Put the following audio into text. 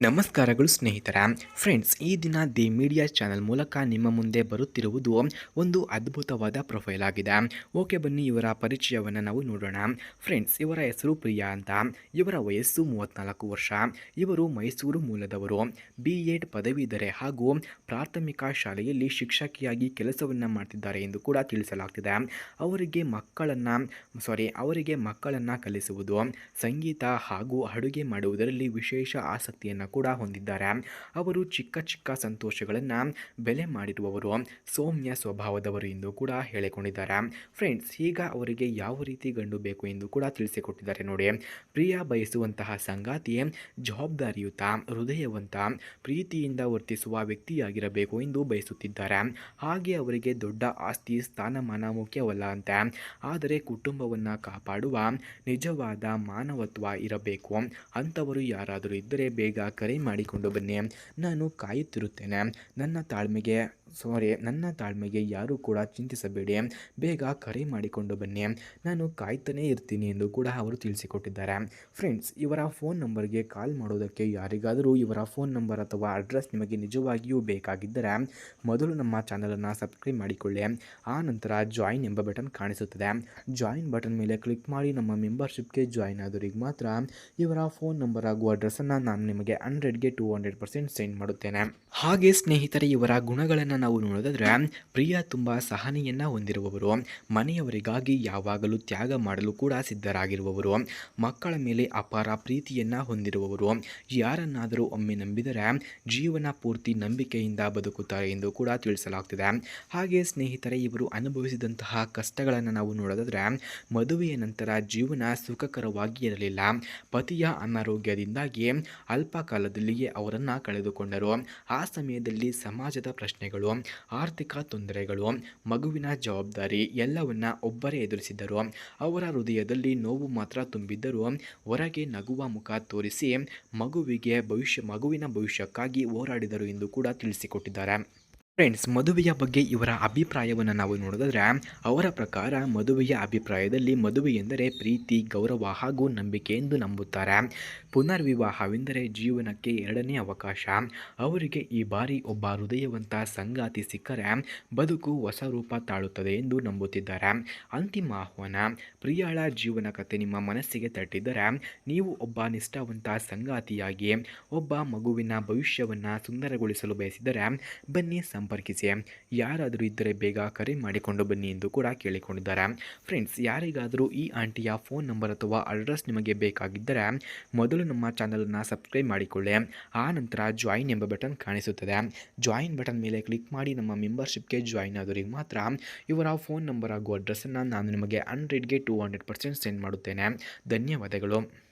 ನಮಸ್ಕಾರಗಳು ಸ್ನೇಹಿತರ ಫ್ರೆಂಡ್ಸ್, ಈ ದಿನ ದಿ ಮೀಡಿಯಾ ಚಾನೆಲ್ ಮೂಲಕ ನಿಮ್ಮ ಮುಂದೆ ಬರುತ್ತಿರುವುದು ಒಂದು ಅದ್ಭುತವಾದ ಪ್ರೊಫೈಲ್ ಆಗಿದೆ. ಓಕೆ, ಬನ್ನಿ ಇವರ ಪರಿಚಯವನ್ನು ನಾವು ನೋಡೋಣ. ಫ್ರೆಂಡ್ಸ್, ಇವರ ಹೆಸರು ಪ್ರಿಯಾ ಅಂತ. ಇವರ ವಯಸ್ಸು 34 ವರ್ಷ. ಇವರು ಮೈಸೂರು ಮೂಲದವರು. B.Ed ಪದವೀಧರೆ ಹಾಗೂ ಪ್ರಾಥಮಿಕ ಶಾಲೆಯಲ್ಲಿ ಶಿಕ್ಷಕಿಯಾಗಿ ಕೆಲಸವನ್ನು ಮಾಡ್ತಿದ್ದಾರೆ ಎಂದು ಕೂಡ ತಿಳಿಸಲಾಗ್ತಿದೆ. ಅವರಿಗೆ ಮಕ್ಕಳನ್ನು ಕಲಿಸುವುದು, ಸಂಗೀತ ಹಾಗೂ ಅಡುಗೆ ಮಾಡುವುದರಲ್ಲಿ ವಿಶೇಷ ಆಸಕ್ತಿಯನ್ನು ಕೂಡ ಹೊಂದಿದ್ದಾರೆ. ಅವರು ಚಿಕ್ಕ ಚಿಕ್ಕ ಸಂತೋಷಗಳನ್ನು ಬೆಲೆ ಮಾಡಿರುವವರು, ಸೌಮ್ಯ ಸ್ವಭಾವದವರು ಎಂದು ಕೂಡ ಹೇಳಿಕೊಂಡಿದ್ದಾರೆ. ಫ್ರೆಂಡ್ಸ್, ಈಗ ಅವರಿಗೆ ಯಾವ ರೀತಿ ಗಂಡು ಬೇಕು ಎಂದು ಕೂಡ ತಿಳಿಸಿಕೊಟ್ಟಿದ್ದಾರೆ ನೋಡಿ. ಪ್ರಿಯಾ ಬಯಸುವಂತಹ ಸಂಗಾತಿ ಜವಾಬ್ದಾರಿಯುತ, ಹೃದಯವಂತ, ಪ್ರೀತಿಯಿಂದ ವರ್ತಿಸುವ ವ್ಯಕ್ತಿಯಾಗಿರಬೇಕು ಎಂದು ಬಯಸುತ್ತಿದ್ದಾರೆ. ಹಾಗೆ ಅವರಿಗೆ ದೊಡ್ಡ ಆಸ್ತಿ, ಸ್ಥಾನಮಾನ ಮುಖ್ಯವಲ್ಲ ಅಂತೆ, ಆದರೆ ಕುಟುಂಬವನ್ನು ಕಾಪಾಡುವ ನಿಜವಾದ ಮಾನವತ್ವ ಇರಬೇಕು. ಅಂಥವರು ಯಾರಾದರೂ ಇದ್ದರೆ ಬೇಗ ಕರೆ ಮಾಡಿಕೊಂಡು ಬನ್ನಿ. ನಾನು ಕಾಯುತ್ತಿರುತ್ತೇನೆ. ನನ್ನ ತಾಳ್ಮೆಗೆ ಯಾರೂ ಕೂಡ ಚಿಂತಿಸಬೇಡಿ. ಬೇಗ ಕರೆ ಮಾಡಿಕೊಂಡು ಬನ್ನಿ. ನಾನು ಕಾಯ್ತಾನೇ ಇರ್ತೀನಿ ಎಂದು ಕೂಡ ಅವರು ತಿಳಿಸಿಕೊಟ್ಟಿದ್ದಾರೆ. ಫ್ರೆಂಡ್ಸ್, ಇವರ ಫೋನ್ ನಂಬರ್ಗೆ ಕಾಲ್ ಮಾಡೋದಕ್ಕೆ ಯಾರಿಗಾದರೂ ಇವರ ಫೋನ್ ನಂಬರ್ ಅಥವಾ ಅಡ್ರೆಸ್ ನಿಮಗೆ ನಿಜವಾಗಿಯೂ ಬೇಕಾಗಿದ್ದರೆ ಮೊದಲು ನಮ್ಮ ಚಾನಲನ್ನು ಸಬ್ಸ್ಕ್ರೈಬ್ ಮಾಡಿಕೊಳ್ಳಿ. ಆ ನಂತರ ಜಾಯಿನ್ ಎಂಬ ಬಟನ್ ಕಾಣಿಸುತ್ತದೆ. ಜಾಯಿನ್ ಬಟನ್ ಮೇಲೆ ಕ್ಲಿಕ್ ಮಾಡಿ ನಮ್ಮ ಮೆಂಬರ್ಶಿಪ್ಗೆ ಜಾಯಿನ್ ಆದವರಿಗೆ ಮಾತ್ರ ಇವರ ಫೋನ್ ನಂಬರ್ ಹಾಗೂ ಅಡ್ರೆಸ್ಸನ್ನು ನಾನು ನಿಮಗೆ 100ಗೆ 200% ಸೆಂಡ್ ಮಾಡುತ್ತೇನೆ. ಹಾಗೆ ಸ್ನೇಹಿತರೆ, ಇವರ ಗುಣಗಳನ್ನು ನಾವು ನೋಡೋದಾದರೆ, ಪ್ರಿಯಾ ತುಂಬ ಸಹನೆಯನ್ನು ಹೊಂದಿರುವವರು, ಮನೆಯವರಿಗಾಗಿ ಯಾವಾಗಲೂ ತ್ಯಾಗ ಮಾಡಲು ಕೂಡ ಸಿದ್ಧರಾಗಿರುವವರು, ಮಕ್ಕಳ ಮೇಲೆ ಅಪಾರ ಪ್ರೀತಿಯನ್ನು ಹೊಂದಿರುವವರು, ಯಾರನ್ನಾದರೂ ಒಮ್ಮೆ ನಂಬಿದರೆ ಜೀವನ ಪೂರ್ತಿ ನಂಬಿಕೆಯಿಂದ ಬದುಕುತ್ತಾರೆ ಎಂದು ಕೂಡ ತಿಳಿಸಲಾಗ್ತಿದೆ. ಹಾಗೆ ಸ್ನೇಹಿತರೆ, ಇವರು ಅನುಭವಿಸಿದಂತಹ ಕಷ್ಟಗಳನ್ನು ನಾವು ನೋಡೋದಾದರೆ, ಮದುವೆಯ ನಂತರ ಜೀವನ ಸುಖಕರವಾಗಿ ಇರಲಿಲ್ಲ. ಪತಿಯ ಅನಾರೋಗ್ಯದಿಂದಾಗಿ ಅಲ್ಪ ಕಾಲದಲ್ಲಿಯೇ ಅವರನ್ನು ಕಳೆದುಕೊಂಡರು. ಆ ಸಮಯದಲ್ಲಿ ಸಮಾಜದ ಪ್ರಶ್ನೆಗಳು, ಆರ್ಥಿಕ ತೊಂದರೆಗಳು, ಮಗುವಿನ ಜವಾಬ್ದಾರಿ ಎಲ್ಲವನ್ನ ಒಬ್ಬರೇ ಎದುರಿಸಿದ್ದರು. ಅವರ ಹೃದಯದಲ್ಲಿ ನೋವು ಮಾತ್ರ ತುಂಬಿದ್ದರೂ ಹೊರಗೆ ನಗುವ ಮುಖ ತೋರಿಸಿ ಮಗುವಿನ ಭವಿಷ್ಯಕ್ಕಾಗಿ ಹೋರಾಡಿದರು ಎಂದು ಕೂಡ ತಿಳಿಸಿಕೊಟ್ಟಿದ್ದಾರೆ. ಫ್ರೆಂಡ್ಸ್, ಮದುವೆಯ ಬಗ್ಗೆ ಇವರ ಅಭಿಪ್ರಾಯವನ್ನು ನಾವು ನೋಡೋದಾದರೆ, ಅವರ ಪ್ರಕಾರ ಮದುವೆಯ ಅಭಿಪ್ರಾಯದಲ್ಲಿ ಮದುವೆ ಎಂದರೆ ಪ್ರೀತಿ, ಗೌರವ ಹಾಗೂ ನಂಬಿಕೆ ಎಂದು ನಂಬುತ್ತಾರೆ. ಪುನರ್ವಿವಾಹವೆಂದರೆ ಜೀವನಕ್ಕೆ ಎರಡನೇ ಅವಕಾಶ. ಅವರಿಗೆ ಈ ಬಾರಿ ಒಬ್ಬ ಹೃದಯವಂತ ಸಂಗಾತಿ ಸಿಕ್ಕರೆ ಬದುಕು ಹೊಸ ರೂಪ ತಾಳುತ್ತದೆ ಎಂದು ನಂಬುತ್ತಿದ್ದಾರೆ. ಅಂತಿಮ ಆಹ್ವಾನ: ಪ್ರಿಯಾಳ ಜೀವನ ಕಥೆ ನಿಮ್ಮ ಮನಸ್ಸಿಗೆ ತಟ್ಟಿದ್ದರೆ, ನೀವು ಒಬ್ಬ ನಿಷ್ಠಾವಂತ ಸಂಗಾತಿಯಾಗಿ ಒಬ್ಬ ಮಗುವಿನ ಭವಿಷ್ಯವನ್ನು ಸುಂದರಗೊಳಿಸಲು ಬಯಸಿದರೆ ಬನ್ನಿ, ಸಂಪರ್ಕಿಸಿ. ಯಾರಾದರೂ ಇದ್ದರೆ ಬೇಗ ಕರೆ ಮಾಡಿಕೊಂಡು ಬನ್ನಿ ಎಂದು ಕೂಡ ಕೇಳಿಕೊಂಡಿದ್ದಾರೆ. ಫ್ರೆಂಡ್ಸ್, ಯಾರಿಗಾದರೂ ಈ ಆಂಟಿಯ ಫೋನ್ ನಂಬರ್ ಅಥವಾ ಅಡ್ರೆಸ್ ನಿಮಗೆ ಬೇಕಾಗಿದ್ದರೆ ಮೊದಲು ನಮ್ಮ ಚಾನಲನ್ನು ಸಬ್ಸ್ಕ್ರೈಬ್ ಮಾಡಿಕೊಳ್ಳಿ. ಆ ನಂತರ ಜಾಯಿನ್ ಎಂಬ ಬಟನ್ ಕಾಣಿಸುತ್ತದೆ. ಜಾಯಿನ್ ಬಟನ್ ಮೇಲೆ ಕ್ಲಿಕ್ ಮಾಡಿ ನಮ್ಮ ಮೆಂಬರ್ಶಿಪ್ಗೆ ಜಾಯಿನ್ ಆದವರಿಗೆ ಮಾತ್ರ ಇವರ ಫೋನ್ ನಂಬರ್ ಹಾಗೂ ಅಡ್ರೆಸ್ಸನ್ನು ನಾನು ನಿಮಗೆ 100ಗೆ 200% ಸೆಂಡ್ ಮಾಡುತ್ತೇನೆ. ಧನ್ಯವಾದಗಳು.